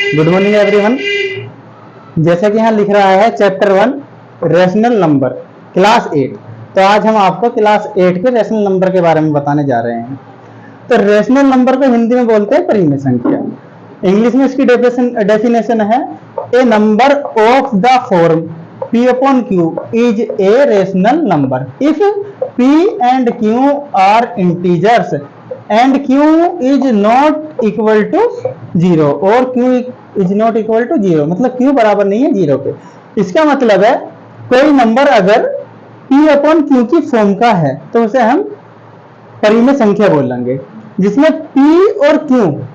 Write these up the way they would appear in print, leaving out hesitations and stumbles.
Good morning everyone. जैसा कि यहाँ लिख रहा है चैप्टर 1 रेशनल नंबर क्लास 8। तो आज हम आपको क्लास 8 के रेशनल नंबर के बारे में बताने जा रहे हैं। तो रेशनल नंबर को हिंदी में बोलते हैं परिमेय संख्या। इंग्लिश में इसकी डेफिनेशन है a number of the form P upon Q is a rational number if P and Q are integers and Q is not equal to 0 और Q is not equal to 0, मतलब Q बराबर नहीं है 0 के। इसका मतलब है कोई नंबर अगर P upon Q की फॉर्म का है तो उसे हम परिमेय संख्या बोलेंगे, जिसमें P और Q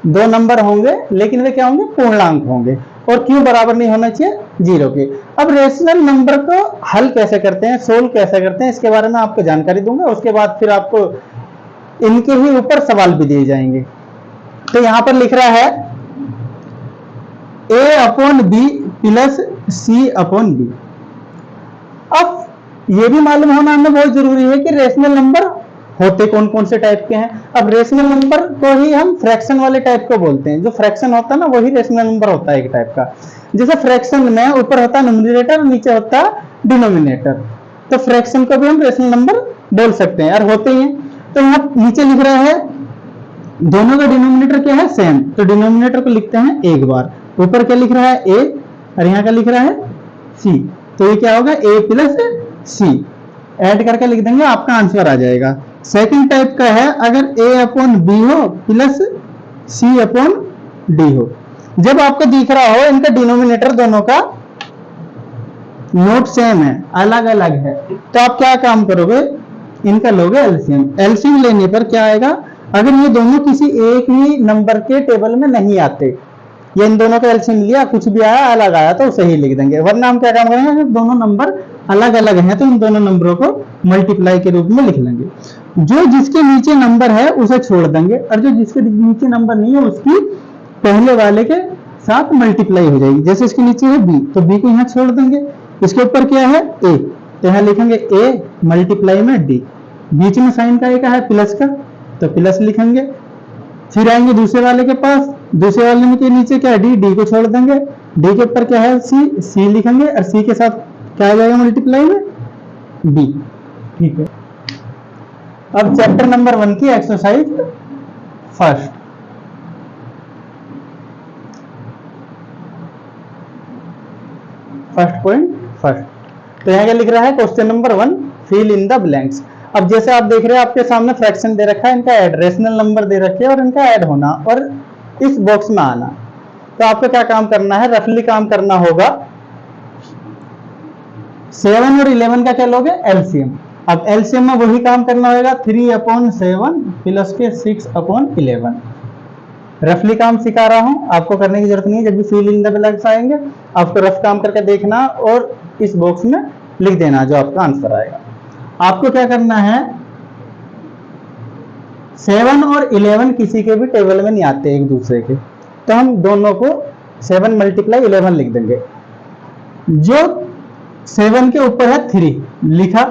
दो नंबर होंगे लेकिन वे क्या होंगे, पूर्णांक होंगे और Q बराबर नहीं होना चाहिए 0 के। अब रेशनल नंबर को हल कैसे करते हैं, सोल्व कैसे करते हैं, इसके बारे में आपको जानकारी दूंगा। उसके बाद फिर आपको इनके ही ऊपर सवाल भी दिए जाएंगे। तो यहां पर लिख रहा है A upon B plus C upon B. अब यह भी मालूम होना हमें बहुत जरूरी है कि रेशनल नंबर होते कौन कौन से टाइप के हैं। अब रेशनल नंबर को ही हम फ्रैक्शन वाले टाइप को बोलते हैं। जो फ्रैक्शन होता है ना वही रेशनल नंबर होता है एक टाइप का। जैसे फ्रैक्शन में ऊपर होता है न्यूमरेटर और नीचे होता है डिनोमिनेटर, तो फ्रैक्शन को भी हम रेशनल नंबर बोल सकते हैं और होते ही हैं। तो यहाँ नीचे लिख रहा है दोनों का डिनोमिनेटर क्या है, सेम, तो डिनोमिनेटर को लिखते हैं एक बार। ऊपर क्या लिख रहा है A और यहाँ का लिख रहा है C, तो ये क्या होगा A प्लस C, ऐड करके लिख देंगे, आपका आंसर आ जाएगा। सेकंड टाइप का है अगर A अपॉन बी हो प्लस C अपॉन डी हो। जब आपको दिख रहा हो इनका डिनोमिनेटर दोनों का नोट सेम है, अलग अलग है, तो आप क्या काम करोगे, इनका लोगे एलसीएम। एलसीएम लेने पर क्या आएगा, अगर ये दोनों किसी एक ही नंबर के टेबल में नहीं आते, ये इन दोनों का एलसीएम लिया, कुछ भी आया अलग आया तो उसे ही लिख देंगे। वरना हम क्या काम करेंगे, अगर दोनों नंबर अलग अलग हैं तो इन दोनों नंबरों को मल्टीप्लाई के रूप में लिख लेंगे। जो जिसके नीचे नंबर है उसे छोड़ देंगे और जो जिसके नीचे नंबर नहीं है उसकी पहले वाले के साथ मल्टीप्लाई हो जाएगी। जैसे इसके नीचे है बी तो बी को यहाँ छोड़ देंगे, इसके ऊपर क्या है ए, तो यहाँ लिखेंगे ए मल्टीप्लाई में डी, बीच में साइन का एक है प्लस का तो प्लस लिखेंगे। फिर आएंगे दूसरे वाले के पास, दूसरे वाले में के नीचे क्या है डी, डी को छोड़ देंगे, डी के ऊपर क्या है सी, सी लिखेंगे और सी के साथ क्या आ जाएगा मल्टीप्लाई में बी। ठीक है, अब चैप्टर नंबर 1 की exercise first. First point first, तो यहाँ क्या लिख रहा है question number 1 fill in the blanks. अब जैसे आप देख रहे हैं आपके सामने फ्रैक्शन दे रखा है, इनका ऐड रेशनल नंबर दे रखे हैं और इनका ऐड होना और इस बॉक्स में आना। तो आपको क्या काम करना है, रफली काम करना होगा। 7 और 11 का क्या लोगे एलसीएम। अब एलसीएम में वही काम करना होगा 3 अपॉन 7 प्लस के 6 अपॉन 11। रफली काम सिखा रहा हूं, आपको करने की जरूरत नहीं है। जब भी फिल इन द ब्लैंक्स आएंगे आपको रफ काम करके देखना और इस बॉक्स में लिख देना जो आपका आंसर आएगा। आपको क्या करना है, 7 और 11 किसी के भी टेबल में नहीं आते एक दूसरे के, तो हम दोनों को 7 मल्टीप्लाई 11 लिख देंगे। जो 7 के ऊपर है 3 लिखा,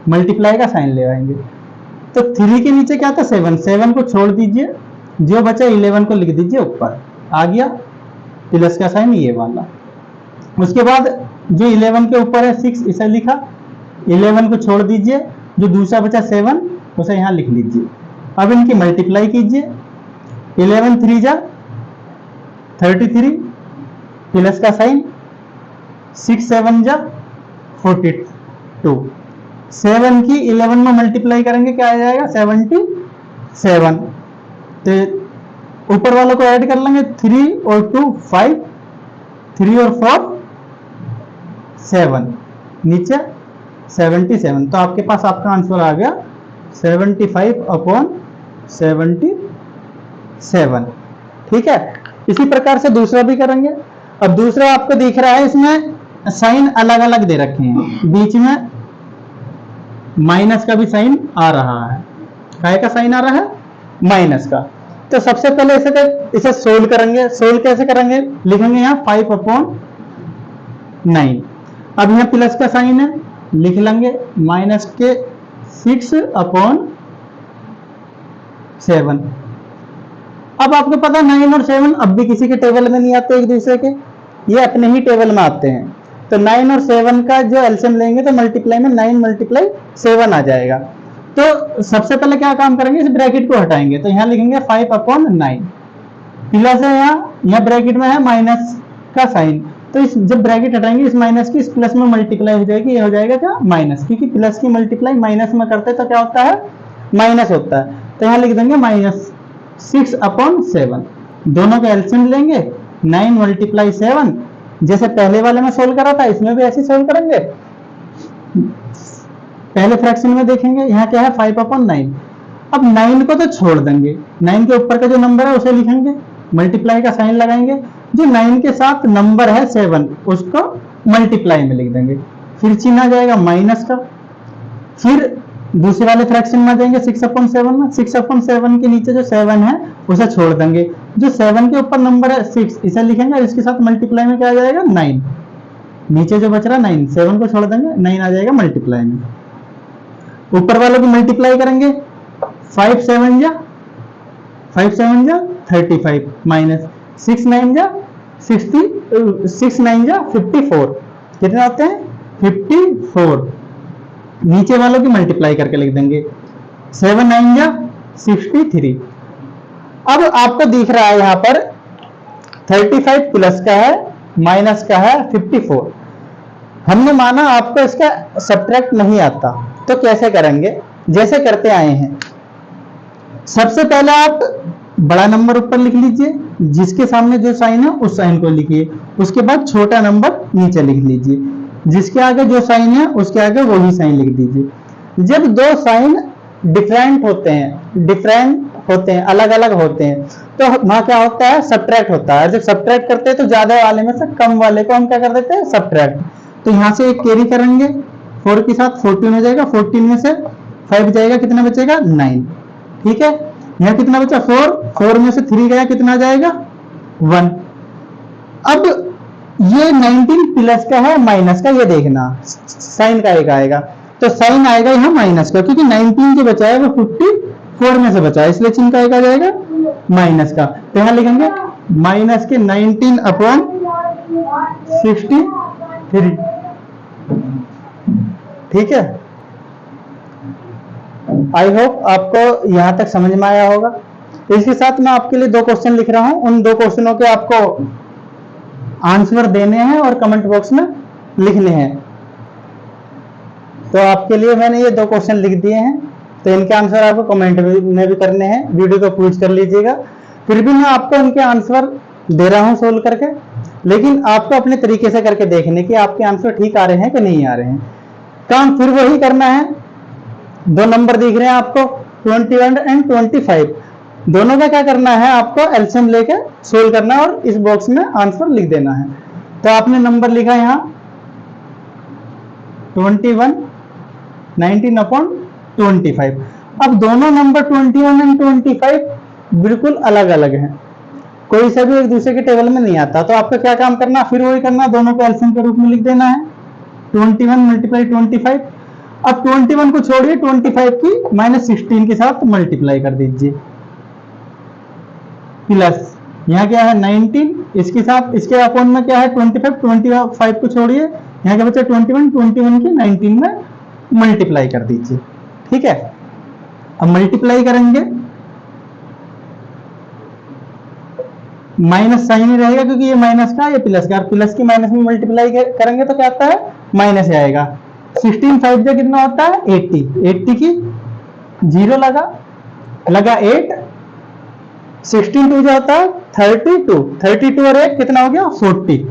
मल्टीप्लाई का साइन ले आएंगे, तो 3 के नीचे क्या था 7, 7 को छोड़ दीजिए, जो बचा 11 को लिख दीजिए ऊपर, आ गया प्लस का साइन ये वाला। उसके बाद जो 11 के ऊपर है 6 इसे लिखा, 11 को छोड़ दीजिए, जो दूसरा बचा 7 उसे यहाँ लिख लीजिए। अब इनकी मल्टीप्लाई कीजिए, 11 3 जा 33 प्लस का साइन, 6 7 जा 42, 7 की 11 में मल्टीप्लाई करेंगे क्या आ जाएगा 77। तो ऊपर वालों को ऐड कर लेंगे, 3 और 2 5, 3 और 4 7, नीचे 77। तो आपके पास आपका आंसर आ गया 75 अपॉन 77। ठीक है, इसी प्रकार से दूसरा भी करेंगे। अब दूसरा आपको दिख रहा है इसमें साइन अलग अलग दे रखे हैं, बीच में माइनस का भी साइन आ रहा है। काय का साइन आ रहा है, माइनस का। तो सबसे पहले इसे सोल्व करेंगे। सोल्व कैसे करेंगे, लिखेंगे यहाँ 5 अपॉन 9। अब यहाँ प्लस का साइन है, लिख लेंगे माइनस के 6 अपॉन 7। अब आपको पता 9 और 7 अब भी किसी के टेबल में नहीं आते एक दूसरे के, ये अपने ही टेबल में आते हैं। तो 9 और 7 का जो एलसीएम लेंगे तो मल्टीप्लाई में 9 मल्टीप्लाई 7 आ जाएगा। तो सबसे पहले क्या काम करेंगे, इस ब्रैकेट को हटाएंगे, तो यहाँ लिखेंगे 5/9 प्लस है, यहाँ ब्रैकेट में है माइनस का साइन, तो इस जब ब्रैकेट हटाएंगे इस माइनस की इस प्लस में मल्टीप्लाई हो जाएगी, ये हो जाएगा क्या माइनस, क्योंकि प्लस की मल्टीप्लाई माइनस में करते हैं तो क्या होता है माइनस होता है। तो यहाँ लिख देंगे -6/7। दोनों का एलसीएम लेंगे 9 मल्टीप्लाई 7, जैसे पहले वाले में सोल्व करा था इसमें भी ऐसे सोल्व करेंगे। पहले फ्रैक्शन में देखेंगे यहाँ क्या है 5/9। अब 9 को तो छोड़ देंगे, 9 के ऊपर का जो नंबर है उसे लिखेंगे, मल्टीप्लाई का साइन लगाएंगे, जो 9 के साथ नंबर है 7 उसको मल्टीप्लाई में लिख देंगे, फिर चिन्ह आ जाएगा माइनस का। फिर दूसरे वाले फ्रैक्शन में आ जाएंगे 6/7 में, 6/7 के नीचे जो 7 है उसे छोड़ देंगे, जो 7 के ऊपर नंबर है 6 इसे लिखेंगे, इसके साथ मल्टीप्लाई में क्या आ जाएगा 9, नीचे जो बच रहा 9 7 को छोड़ देंगे 9 आ जाएगा मल्टीप्लाई में। ऊपर वालों की मल्टीप्लाई करेंगे 5 7 जा 35 माइनस 6 9 जा 54, कितने होते हैं 54। नीचे वालों की मल्टीप्लाई करके लिख देंगे 7 9 जा 63। अब आपको दिख रहा है यहाँ पर 35 प्लस का है माइनस का है 54। हमने माना आपको इसका सब्ट्रैक्ट नहीं आता, तो कैसे करेंगे, जैसे करते आए हैं। सबसे पहले आप बड़ा नंबर ऊपर लिख लीजिए, जिसके सामने जो साइन है उस साइन को लिखिए, उसके बाद छोटा नंबर नीचे लिख लीजिए, जिसके आगे जो साइन है उसके आगे वही साइन लिख दीजिए। जब दो साइन डिफरेंट होते हैं अलग अलग होते हैं, तो वहां क्या होता है सब्ट्रैक्ट होता है। जब सब्ट्रैक्ट करते हैं तो ज्यादा वाले में से कम वाले को हम क्या कर देते हैं सब्ट्रैक्ट। तो यहाँ से एक कैरी करेंगे 4 के साथ 14 हो जाएगा, 14 में से 5 जाएगा, कितना बचेगा 9, ठीक है। यहाँ कितना बचा 4 में से 3 गया, कितना आ जाएगा 1। अब ये 19 प्लस का है माइनस का, ये देखना साइन का एक आएगा, तो साइन आएगा यहाँ माइनस का, क्योंकि 19 जो बचा है वो 54 में से बचा है, इसलिए चिन्ह का एक आ जाएगा माइनस का। तो यहाँ लिखेंगे माइनस के 19/63, ठीक है। आई होप आपको यहां तक समझ में आया होगा। इसके साथ मैं आपके लिए 2 क्वेश्चन लिख रहा हूं, उन 2 क्वेश्चनों के आपको आंसर देने हैं और कमेंट बॉक्स में लिखने हैं। तो आपके लिए मैंने ये 2 क्वेश्चन लिख दिए हैं, तो इनके आंसर आपको कमेंट में भी करने हैं, वीडियो को पूछ कर लीजिएगा। फिर भी मैं आपको इनके आंसर दे रहा हूं सोल्व करके, लेकिन आपको अपने तरीके से करके देखने कि आपके आंसर ठीक आ रहे हैं कि नहीं आ रहे हैं। काम फिर वही करना है। 2 नंबर दिख रहे हैं आपको 21 एंड 25, दोनों का क्या करना है आपको एलसीएम लेके सोल्व करना है और इस बॉक्स में आंसर लिख देना है। तो आपने नंबर लिखा यहाँ 21 19/25। अब दोनों नंबर 21 एंड 25 बिल्कुल अलग अलग हैं, कोई सा भी एक दूसरे के टेबल में नहीं आता। तो आपको क्या काम करना, फिर वही करना, दोनों को एलसीएम के रूप में लिख देना है 21 मल्टीप्लाई 25। अब 21 को छोड़िए 25 की -16 के साथ मल्टीप्लाई कर दीजिए, प्लस यहाँ क्या है 19, इसके साथ इसके अपोन में क्या है 25 को छोड़िए, यहाँ क्या बचा 21 की 19 में मल्टीप्लाई कर दीजिए, ठीक है। अब मल्टीप्लाई करेंगे माइनस साइन ही रहेगा, क्योंकि ये माइनस का ये प्लस का, प्लस की माइनस में मल्टीप्लाई करेंगे तो क्या आता है माइनस आएगा। 16 5 से कितना होता है 80 की 0 लगा 8, 16 2 जो होता है 32 और 1 कितना हो गया 40,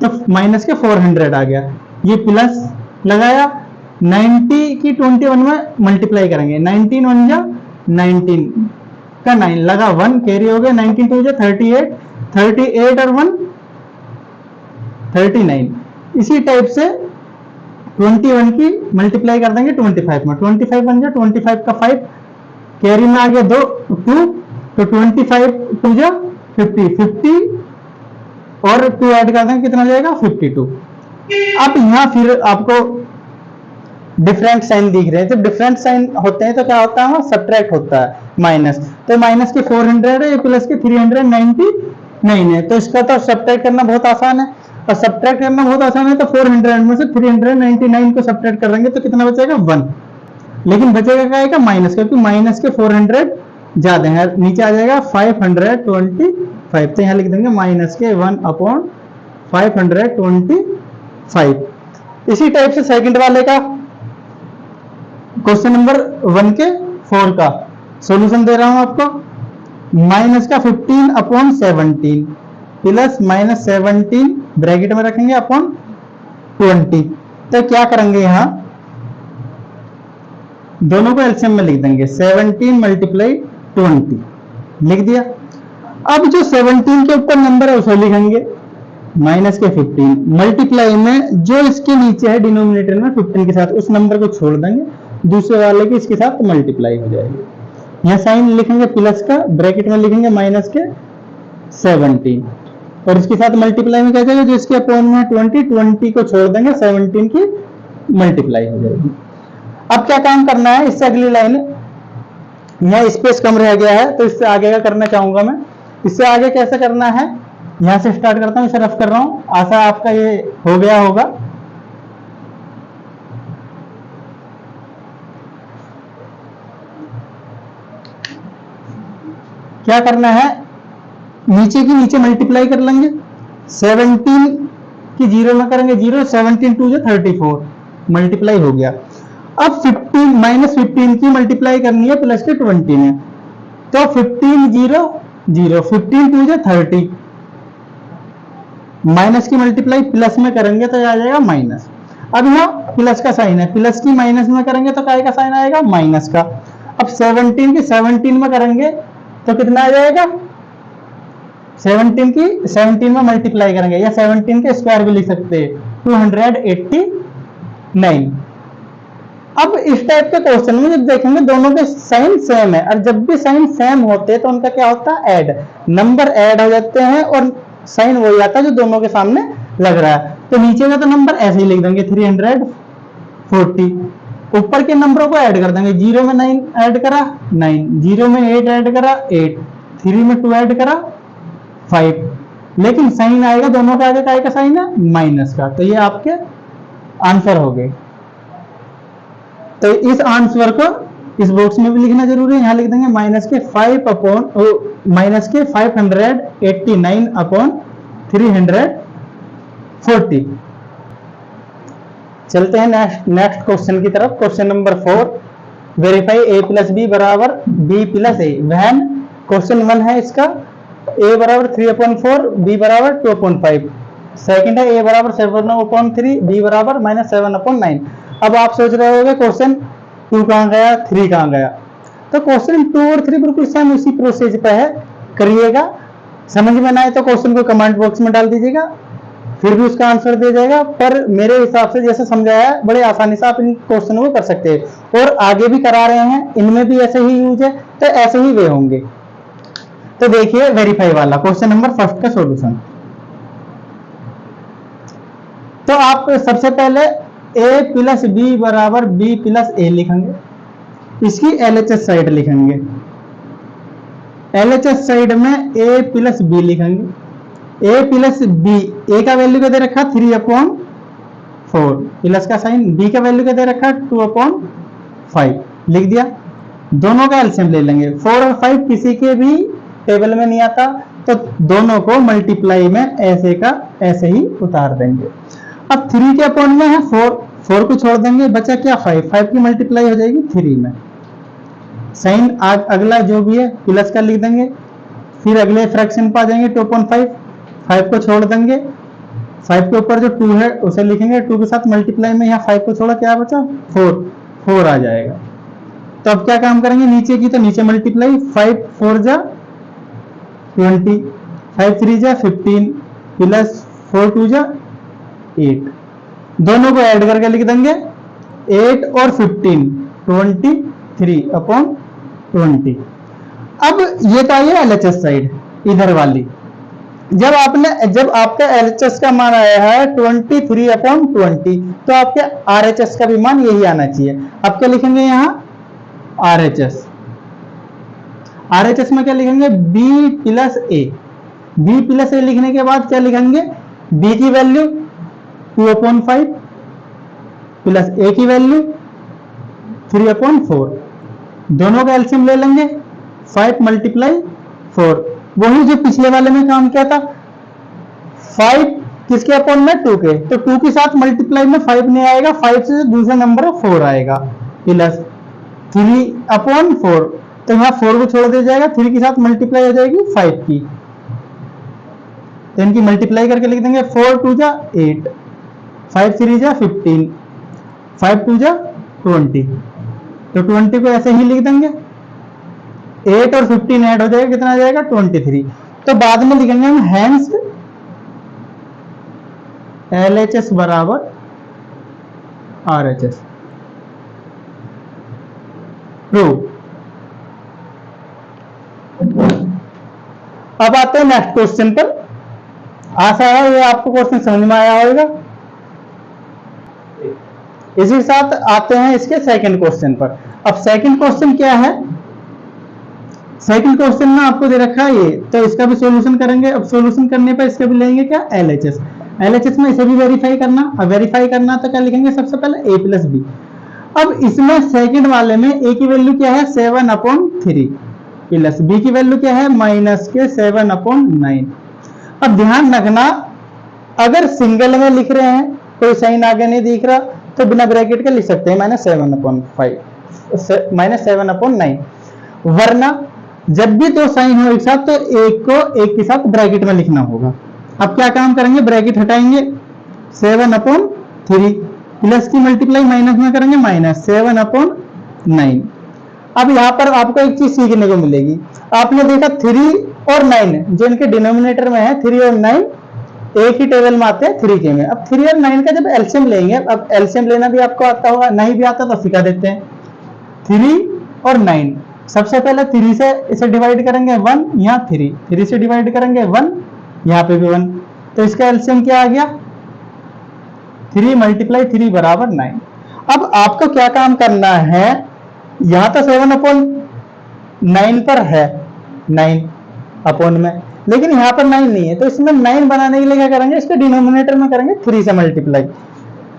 तो माइनस के 400 आ गया। ये प्लस लगाया 90 की 21 में मल्टीप्लाई करेंगे, 19 1 जा 19 का 9 लगा 1 कैरी हो गया, 19 2 जा 38 और 1 39। इसी टाइप से 21 की मल्टीप्लाई कर देंगे 25 में, 25 बन जा 25 का 5 कैरी में आ गया 2 तो 25 2 जा 50 और 2 ऐड कर देंगे कितना जाएगा 52। अब यहाँ फिर आपको डिफरेंट साइन दिख रहे हैं, जब डिफरेंट साइन होते हैं तो क्या होता है सब्ट्रैक्ट होता है। माइनस, तो माइनस के 400 है, ये प्लस के 399 है। तो इसका तो सब्ट्रैक्ट करना बहुत आसान है, और सब्ट्रैक्ट करना बहुत आसान है तो 400 में से 399 को सब्ट्रैक्ट कर देंगे तो कितना बचेगा 1, लेकिन बचेगा क्या आएगा माइनस, क्योंकि माइनस के 400 ज्यादा है, नीचे आ जाएगा 525। तो यहाँ लिख देंगे माइनस के 1/525। इसी टाइप से सेकंड वाले का क्वेश्चन नंबर 1 के 4 का सॉल्यूशन दे रहा हूं आपको। माइनस का 15/17 प्लस माइनस 17 ब्रैकेट में रखेंगे अपॉन 20। तो क्या करेंगे यहां दोनों को एलसीएम में लिख देंगे, 17 × 20 लिख दिया। अब जो 17 के ऊपर नंबर है उसे लिखेंगे माइनस के 15 मल्टीप्लाई में जो इसके नीचे है डिनोमिनेटर में 15 के साथ उस नंबर को छोड़ देंगे, दूसरे वाले की इसके साथ मल्टीप्लाई हो जाएगी। यह साइन लिखेंगे प्लस का, ब्रैकेट में लिखेंगे माइनस के 17 और इसके साथ मल्टीप्लाई में क्या जाएगा, जो इसके अपॉन में 20 को छोड़ देंगे, 17 की मल्टीप्लाई हो जाएगी। अब क्या काम करना है, इससे अगली लाइन यहाँ स्पेस कम रह गया है तो इससे आगे का करना चाहूंगा मैं। इससे आगे कैसे करना है, यहां से स्टार्ट करता हूं, इसे रफ कर रहा हूं, आशा आपका ये हो गया होगा। क्या करना है, नीचे की नीचे मल्टीप्लाई कर लेंगे, 17 की 0 में करेंगे 0, 17 2 34 मल्टीप्लाई हो गया। अब 15 माइनस 15 की मल्टीप्लाई करनी है प्लस के 20 में, तो 15 0 0, 15 2 30 माइनस की मल्टीप्लाई प्लस में करेंगे तो आ जाएगा माइनस। अब यहाँ प्लस का साइन है, प्लस की माइनस में करेंगे तो काय का साइन आएगा माइनस का। अब 17 की 17 में करेंगे तो कितना आ जाएगा, 17 की 17 में मल्टीप्लाई करेंगे या 17 के स्क्वायर भी लिख सकते हैं 289। अब इस टाइप के क्वेश्चन में जब देखेंगे दोनों के साइन सेम है, और जब भी साइन सेम होते हैं तो उनका क्या होता है ऐड, नंबर ऐड हो जाते हैं और साइन वही आता है जो दोनों के सामने लग रहा है। तो नीचे का तो नंबर ऐसे ही लिख देंगे 340, ऊपर के नंबरों को ऐड कर देंगे, 0 में 9 ऐड करा 9, 0 में 8 ऐड करा 8, 3 में 2 ऐड करा 5, लेकिन साइन आएगा दोनों का आगे काय का साइन है माइनस का। तो ये आपके आंसर हो गए। तो इस आंसर को इस बॉक्स में भी लिखना जरूरी है, यहां लिख देंगे माइनस के 589/340। चलते हैं नेक्स्ट क्वेश्चन की तरफ। Question number 4, verify a + b = b + a when question 1 है इसका a = 3/4 b = 2/5, सेकंड है a = 7/3 b = -7/9। अब आप सोच रहे होंगे क्वेश्चन 2 कहां गया 3 कहां गया, तो क्वेश्चन 2 और 3 बिल्कुल सेम उसी प्रोसेस पे है, करिएगा। समझ में ना आए तो क्वेश्चन को कमेंट बॉक्स में डाल दीजिएगा, फिर भी उसका आंसर दे जाएगा। पर मेरे हिसाब से जैसे समझाया है बड़े आसानी से आप इन क्वेश्चनों को कर सकते हैं, और आगे भी करा रहे हैं, इनमें भी ऐसे ही यूज है तो ऐसे ही वे होंगे। तो देखिए वेरीफाई वाला क्वेश्चन नंबर 1 का सॉल्यूशन। तो आप सबसे पहले a + b = b + a लिखेंगे, इसकी LHS साइड लिखेंगे, LHS साइड में a + b लिखेंगे, a + b, a का वैल्यू क्या दे रखा 3/4 प्लस का साइन, b का वैल्यू क्या दे रखा 2/5 लिख दिया। दोनों का एलसीएम ले लेंगे, 4 और 5 किसी के भी टेबल में नहीं आता तो दोनों को मल्टीप्लाई में ऐसे का ऐसे ही उतार देंगे। अब 3 के अपॉन में है 4 को छोड़ देंगे, बचा क्या 5 की मल्टीप्लाई हो जाएगी 3 में, साइन अगला जो भी है प्लस का लिख देंगे, फिर अगले फ्रैक्शन पर आ जाएंगे 2/5, 5 को छोड़ देंगे, 5 के ऊपर जो 2 है उसे लिखेंगे, 2 के साथ मल्टीप्लाई में यहाँ 5 को छोड़ा क्या बचा 4 आ जाएगा। तो अब क्या काम करेंगे, नीचे की तो नीचे मल्टीप्लाई, 5 4 जा 20, 5 3 जा 15 प्लस 4 2 जा 8, दोनों को ऐड करके लिख देंगे 8 और 15 23/20। अब ये तो आई है LHS साइड इधर वाली, जब आपका LHS का मान आया है 23/20 तो आपके RHS का भी मान यही आना चाहिए। अब क्या लिखेंगे यहाँ RHS, RHS में क्या लिखेंगे, B प्लस ए। B प्लस ए लिखने के बाद क्या लिखेंगे, B की वैल्यू 2/5 प्लस ए की वैल्यू 3/4। दोनों का एलसीएम ले लेंगे, 5 × 4। वही जो पिछले वाले में काम किया था, 5 किसके अपॉन में, 2 के, तो 2 के साथ मल्टीप्लाई में 5 नहीं आएगा, 5 से दूसरा नंबर 4 आएगा, प्लस 3/4। तो यहाँ 4 को छोड़ दिया जाएगा, 3 के साथ मल्टीप्लाई हो जाएगी 5 की, तो इनकी मल्टीप्लाई करके लिख देंगे 4 2 जा 8, 5 3 जा 15, 5 2 जा 20। तो 20 को ऐसे ही लिख देंगे, 8 और 15 ऐड हो जाएगा, कितना आ जाएगा 23। तो बाद में लिखेंगे हम हैंस LHS बराबर RHS। प्रूव। अब आते हैं नेक्स्ट क्वेश्चन पर। आशा है ये आपको क्वेश्चन समझ में आया होगा। इसी साथ आते हैं इसके सेकंड क्वेश्चन पर। अब सेकंड क्वेश्चन क्या है, सेकंड क्वेश्चन में आपको दे रखा है ये, तो इसका भी सॉल्यूशन करेंगे। अब सॉल्यूशन करने पर इसका भी लेंगे क्या, LHS। LHS में इसे भी वेरीफाई करना। अब वेरीफाई करना तो क्या लिखेंगे, सबसे पहले a प्लस बी। अब इसमें सेकंड वाले में a की वैल्यू क्या है, 7/3 प्लस b की वैल्यू क्या है, -7/9। अब ध्यान रखना, अगर सिंगल में लिख रहे हैं, कोई साइन आगे नहीं दिख रहा, तो बिना ब्रैकेट के लिख सकते हैं -7/9। वरना जब भी दो साइन हो एक साथ, तो एक को एक के साथ ब्रैकेट में लिखना होगा। अब क्या काम करेंगे, ब्रैकेट हटाएंगे, 7/3 प्लस की मल्टीप्लाई माइनस में करेंगे, -7/9। अब यहां पर आपको एक चीज सीखने को मिलेगी। आपने देखा 3 और 9 जो इनके डिनोमिनेटर में है, 3 और 9 एक ही टेबल में आते हैं 3 के में। अब 3 और 9 का जब एलसीएम लेंगे, अब एलसीएम लेना भी आपको आता होगा, नहीं भी आता तो सिखा देते हैं। 3 और 9, सबसे पहले 3 से इसे डिवाइड करेंगे 1, यहाँ 3 से डिवाइड करेंगे 1, यहाँ पे भी 1, तो इसका एलसीएम क्या आ गया, 3 × 3 बराबर 9। अब आपको क्या काम करना है, यहां तो 7/9 पर है, 9 अपॉन में, लेकिन यहां पर 9 नहीं है, तो इसमें 9 बनाने के लिए क्या करेंगे, इसके डिनोमिनेटर में करेंगे 3 से मल्टीप्लाई।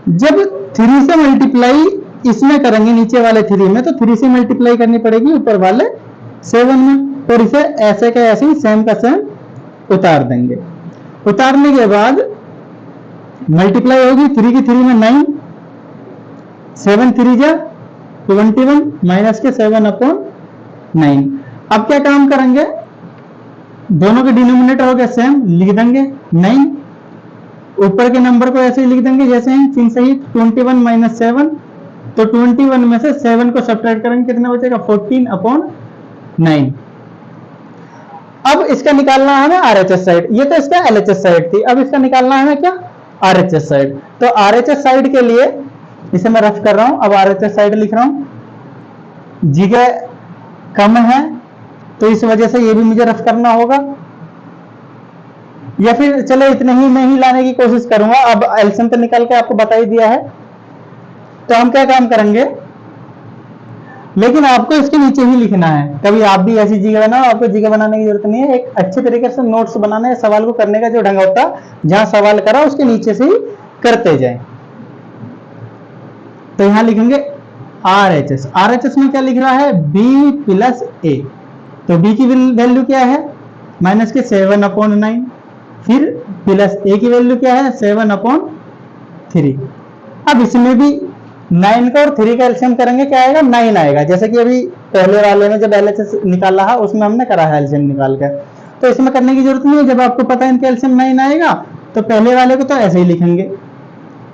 जब 3 से मल्टीप्लाई इसमें करेंगे नीचे वाले 3 में, तो 3 से मल्टीप्लाई करनी पड़ेगी ऊपर वाले 7 में, और इसे ऐसे का ऐसे ही सेम का सेम उतार देंगे। उतारने के बाद मल्टीप्लाई होगी 3 की 3 में 9, 7 3 जा 21 माइनस के 7/9। अब क्या काम करेंगे, दोनों के डिनोमिनेटर हो गया सेम, लिख देंगे 9, ऊपर के नंबर को ऐसे ही लिख देंगे जैसे हैं, चिन्ह सहित 21 - 7, तो 21 में से 7 को सब्ट्रैक्ट करेंगे, कितना बचेगा 14/9। अब इसका निकालना है हमें RHS साइड, ये तो इसका LHS साइड थी, अब इसका निकालना है हमें क्या, RHS साइड। तो RHS साइड के लिए इसे मैं रफ कर रहा हूं, अब RHS साइड लिख रहा हूं, जगह कम है तो इस वजह से ये भी मुझे रफ करना होगा, या फिर चलो इतने ही में ही लाने की कोशिश करूंगा। अब एलसीएम तो निकाल के आपको बता ही दिया है, तो हम क्या काम करेंगे, लेकिन आपको इसके नीचे ही लिखना है। कभी आप भी ऐसी जगह बनाओ, आपको जगह बनाने की जरूरत नहीं है, एक अच्छे तरीके से नोट्स बनाना है, सवाल को करने का जो ढंग होता है, जहां सवाल करा उसके नीचे से ही करते जाएं। तो यहां लिखेंगे RHS। RHS में क्या लिख रहा है, B प्लस A, तो B की वैल्यू क्या है, -7/9, फिर प्लस A की वैल्यू क्या है, 7/3। अब इसमें भी 9 का और 3 का एलसीएम करेंगे, क्या आएगा, 9 आएगा, जैसे कि अभी पहले वाले में जब LHS निकाला है उसमें हमने करा है एलसीएम निकाल कर। तो इसमें करने की जरूरत नहीं है, जब आपको पता है इनका एलसीएम 9 आएगा, तो पहले वाले को तो ऐसे ही लिखेंगे,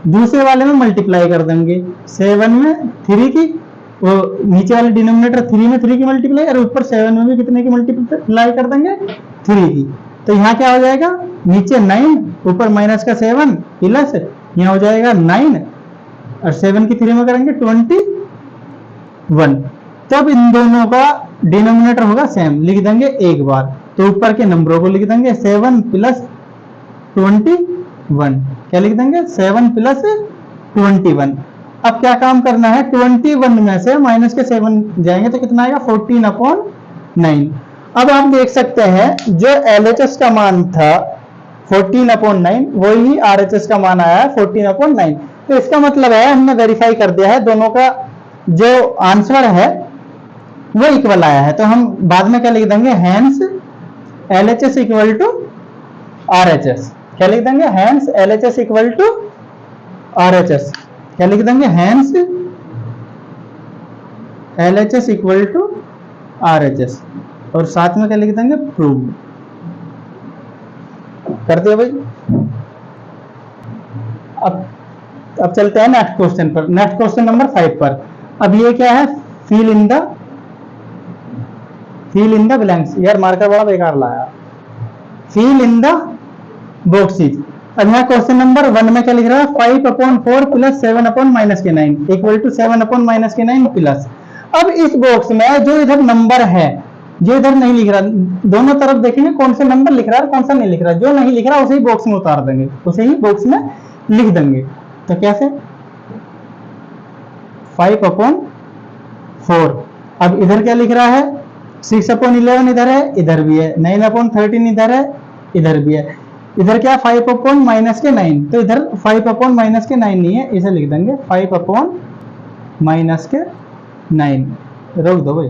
दूसरे वाले में मल्टीप्लाई कर देंगे, 7 में 3 की, वो नीचे वाले डिनोमिनेटर 3 में 3 की मल्टीप्लाई, और ऊपर 7 में भी कितने की मल्टीप्लाई कर देंगे, 3 की। तो यहाँ क्या हो जाएगा, नीचे 9, ऊपर माइनस का 7 प्लस, यहाँ हो जाएगा 9 और 7 की 3 में करेंगे 21। तब इन दोनों का डिनोमिनेटर होगा सेम, लिख देंगे एक बार, तो ऊपर के नंबरों को लिख देंगे 7 + 21, क्या लिख देंगे, 7 + 21। अब क्या काम करना है, 21 में से माइनस के 7 जाएंगे तो कितना आएगा, 14/9। अब आप देख सकते हैं जो LHS का मान था 14/9 वही RHS का मान आया है 14/9। तो इसका मतलब है हमने वेरीफाई कर दिया है दोनों का जो आंसर है वो इक्वल आया है। तो हम बाद में क्या लिख देंगे, hence LHS equal to RHS। क्या लिख देंगे, hence LHS equal to RHS। क्या लिख देंगे, hence LHS equal to RHS। और साथ में क्या लिख देंगे, प्रूव कर दिया भाई। अब चलते हैं नेक्स्ट क्वेश्चन पर, नेक्स्ट क्वेश्चन नंबर 5 पर। अब ये क्या है, फिल इन द ब्लैंक्स। यार मार्कर बड़ा बेकार लाया। Fill in the boxes. अब यहाँ क्वेश्चन नंबर 1 में क्या लिख रहा है, 5/4 प्लस 7/-9 इक्वल टू 7/-9 प्लस। अब इस बॉक्स में जो इधर नंबर है, जो इधर नहीं लिख रहा, दोनों तरफ देखेंगे कौन से नंबर लिख रहा है कौन सा नहीं लिख रहा। जो नहीं लिख रहा उसे ही बॉक्स में उतार देंगे, उसे ही बॉक्स में लिख देंगे। तो कैसे, 5/4। अब इधर क्या लिख रहा है, 6/11 इधर है, इधर भी है, 9/13 इधर है, इधर भी है। इधर क्या 5/-9, तो इधर 5/-9 नहीं है, इसे लिख देंगे 5/-9। रोक दो भाई।